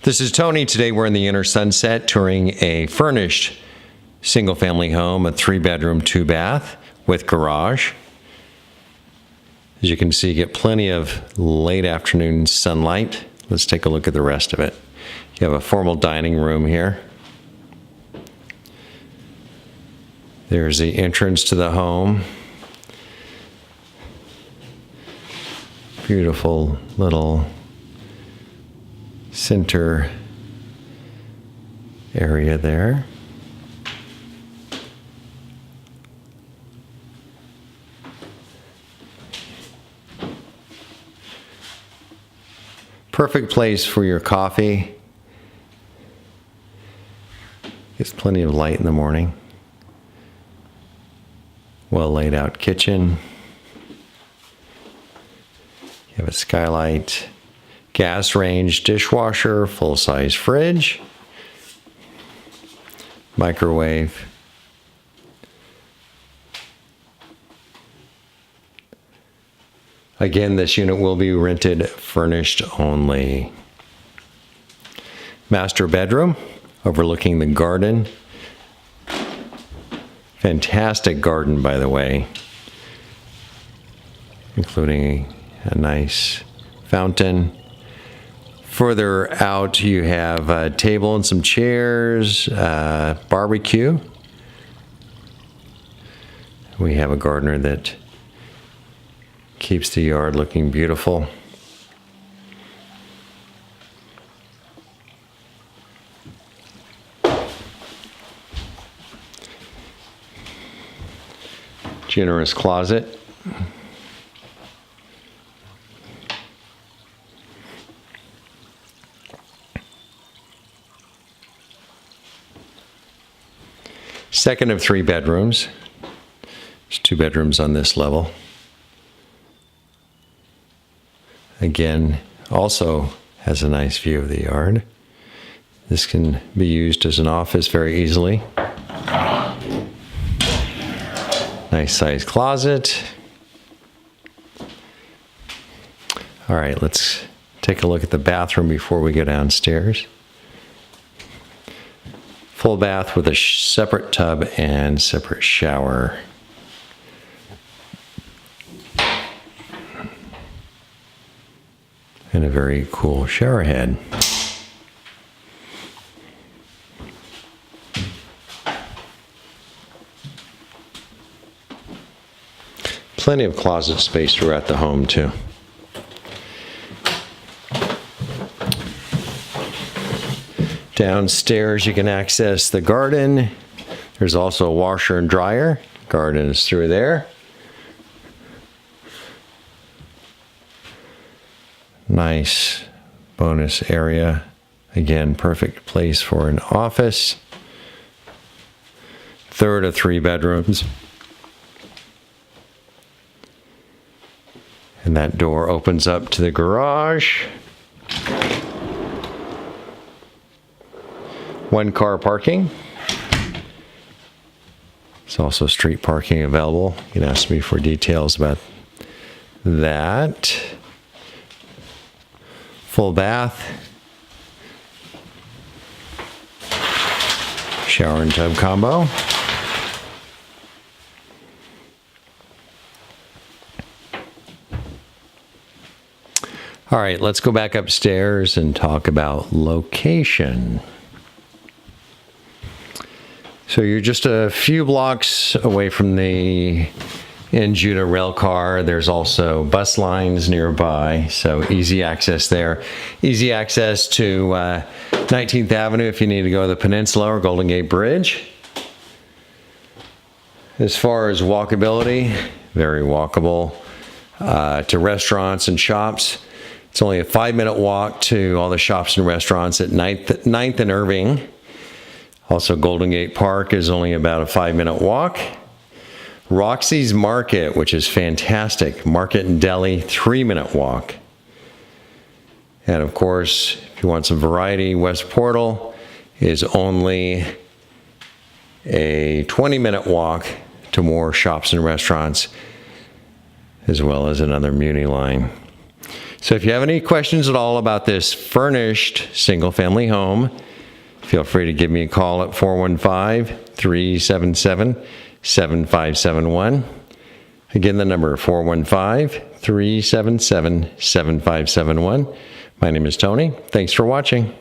This is Tony. Today we're in the Inner Sunset touring a furnished single-family home, a 3-bedroom, 2-bath with garage. As you can see, you get plenty of late afternoon sunlight. Let's take a look at the rest of it. You have a formal dining room here. There's the entrance to the home. Beautiful little center area there. Perfect place for your coffee. Gets plenty of light in the morning. Well laid out kitchen. You have a skylight, gas range, dishwasher, full-size fridge, microwave, again, this unit will be rented furnished only. Master bedroom overlooking the garden. Fantastic garden, by the way, including a nice fountain. Further out, you have a table and some chairs, barbecue. We have a gardener that keeps the yard looking beautiful. Generous closet. Second of 3 bedrooms. There's 2 bedrooms on this level. Again, also has a nice view of the yard. This can be used as an office very easily. Nice sized closet. All right, let's take a look at the bathroom before we go downstairs. Full bath with a separate tub and separate shower. And a very cool shower head. Plenty of closet space throughout the home, too. Downstairs, you can access the garden. There's also a washer and dryer. Garden is through there. Nice bonus area. Again, perfect place for an office. Third of 3 bedrooms. And that door opens up to the garage. 1-car parking. There's also street parking available. You can ask me for details about that. Full bath. Shower and tub combo. All right, let's go back upstairs and talk about location. So you're just a few blocks away from the Judah rail car. There's also bus lines nearby, so easy access there. Easy access to 19th Avenue if you need to go to the Peninsula or Golden Gate Bridge. As far as walkability, very walkable to restaurants and shops. It's only a 5-minute walk to all the shops and restaurants at 9th and Irving. Also, Golden Gate Park is only about a 5-minute walk. Roxy's Market, which is fantastic. Market and Deli, 3-minute walk. And of course, if you want some variety, West Portal is only a 20-minute walk to more shops and restaurants, as well as another Muni line. So if you have any questions at all about this furnished single-family home, feel free to give me a call at 415-377-7571. Again, the number 415-377-7571. My name is Tony. Thanks for watching.